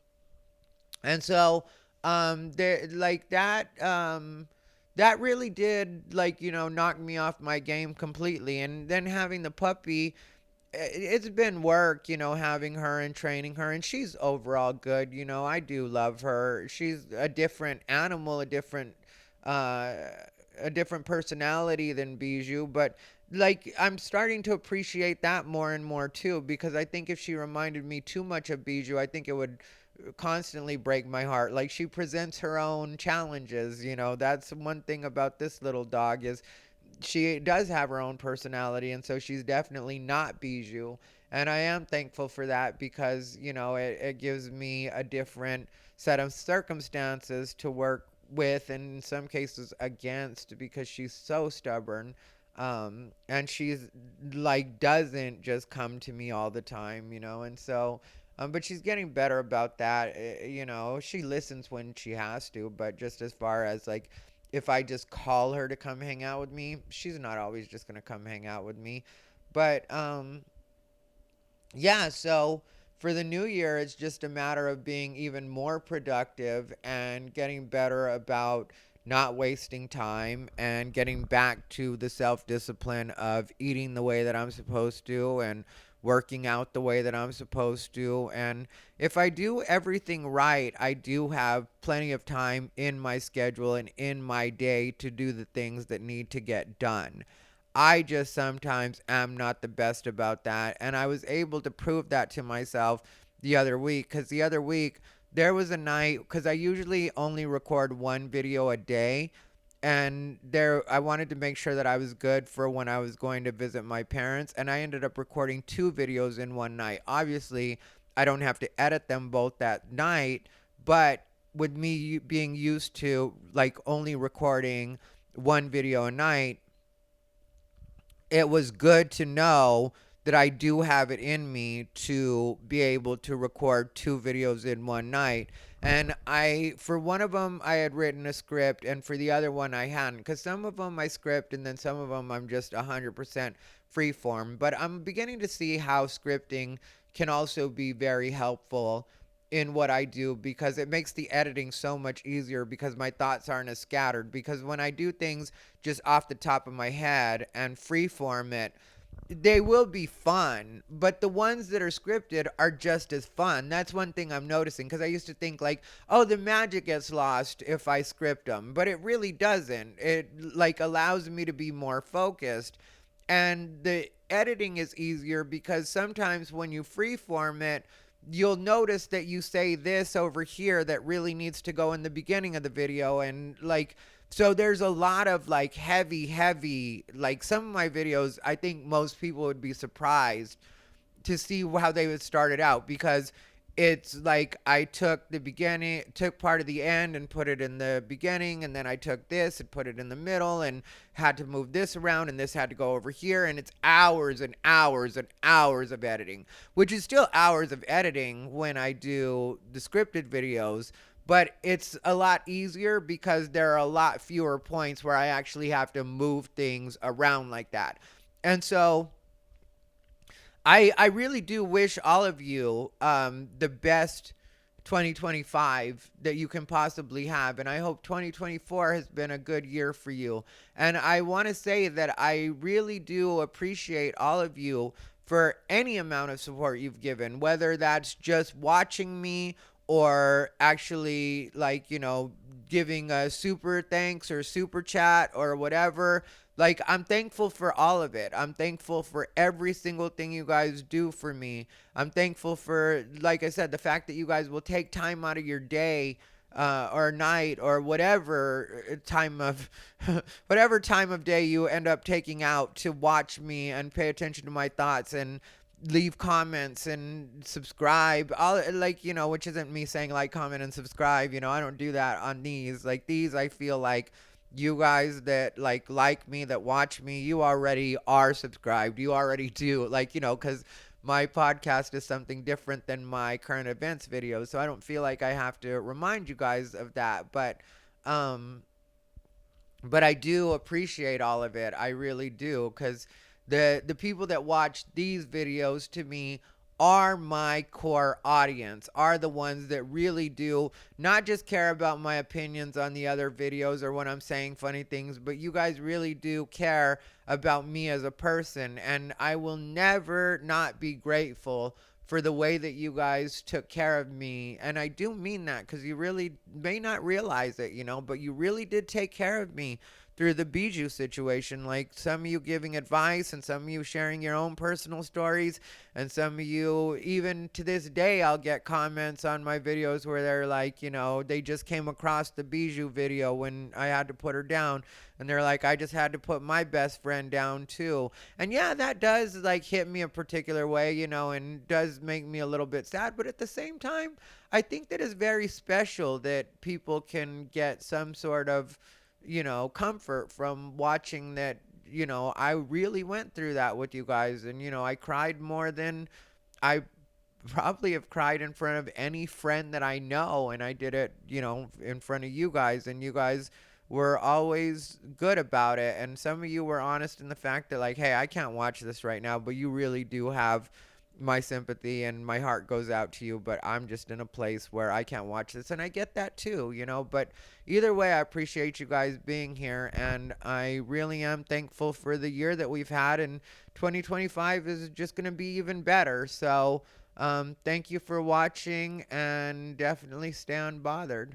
And so, that really did, knock me off my game completely. And then having the puppy, it's been work, having her and training her, and she's overall good. I do love her. She's a different animal, a different personality than Bijou, but I'm starting to appreciate that more and more too, because I think if she reminded me too much of Bijou, I think it would constantly break my heart. She presents her own challenges. That's one thing about this little dog, is she does have her own personality, and so she's definitely not Bijou. And I am thankful for that because, it gives me a different set of circumstances to work with, and in some cases against, because she's so stubborn. And she's like, doesn't just come to me all the time, and so. But she's getting better about that. She listens when she has to, but just as far as like if I just call her to come hang out with me, she's not always just gonna come hang out with me. But yeah, so for the new year, it's just a matter of being even more productive and getting better about not wasting time and getting back to the self discipline of eating the way that I'm supposed to and working out the way that I'm supposed to. And if I do everything right, I do have plenty of time in my schedule and in my day to do the things that need to get done. I just sometimes am not the best about that. And I was able to prove that to myself the other week, because the other week there was a night, because I usually only record one video a day. And there, I wanted to make sure that I was good for when I was going to visit my parents. And I ended up recording 2 videos in one night. Obviously, I don't have to edit them both that night. But with me being used to like only recording one video a night, it was good to know that I do have it in me to be able to record 2 videos in one night. And for one of them, I had written a script, and for the other one, I hadn't. Because some of them I script, and then some of them I'm just 100% freeform. But I'm beginning to see how scripting can also be very helpful in what I do, because it makes the editing so much easier because my thoughts aren't as scattered. Because when I do things just off the top of my head and freeform it, they will be fun, but the ones that are scripted are just as fun. That's one thing I'm noticing, because I used to think like, oh, the magic gets lost if I script them, but it really doesn't. It like allows me to be more focused, and the editing is easier because sometimes when you freeform it, you'll notice that you say this over here that really needs to go in the beginning of the video, and like, so there's a lot of like heavy, like some of my videos, I think most people would be surprised to see how they would start it out, because it's like I took the beginning, took part of the end and put it in the beginning, and then I took this and put it in the middle and had to move this around, and this had to go over here, and it's hours and hours and hours of editing, which is still hours of editing when I do the scripted videos. But it's a lot easier because there are a lot fewer points where I actually have to move things around like that. And so I really do wish all of you the best 2025 that you can possibly have. And I hope 2024 has been a good year for you. And I want to say that I really do appreciate all of you for any amount of support you've given, whether that's just watching me or actually like, giving a super thanks or super chat or whatever. Like, I'm thankful for all of it. I'm thankful for every single thing you guys do for me. I'm thankful for, like I said, the fact that you guys will take time out of your day or night or whatever time of whatever time of day you end up taking out to watch me and pay attention to my thoughts and leave comments and subscribe, all like, which isn't me saying like, comment, and subscribe. I don't do that on these. Like, these, I feel like you guys that like me, that watch me, you already are subscribed. You already do, like, because my podcast is something different than my current events videos, so I don't feel like I have to remind you guys of that. But I do appreciate all of it. I really do, because the people that watch these videos to me are my core audience, are the ones that really do not just care about my opinions on the other videos or when I'm saying funny things, but you guys really do care about me as a person. And I will never not be grateful for the way that you guys took care of me. And I do mean that, because you really may not realize it, but you really did take care of me through the Bijou situation. Like some of you giving advice, and some of you sharing your own personal stories, and some of you, even to this day, I'll get comments on my videos where they're like, they just came across the Bijou video when I had to put her down, and they're like, I just had to put my best friend down too. And yeah, that does like hit me a particular way, and does make me a little bit sad. But at the same time, I think that it's very special that people can get some sort of, comfort from watching that, I really went through that with you guys. And, I cried more than I probably have cried in front of any friend that I know. And I did it, in front of you guys. And you guys were always good about it. And some of you were honest in the fact that, like, hey, I can't watch this right now, but you really do have my sympathy and my heart goes out to you, but I'm just in a place where I can't watch this, and I get that too, but either way, I appreciate you guys being here, and I really am thankful for the year that we've had, and 2025 is just going to be even better. So thank you for watching, and definitely stay unbothered.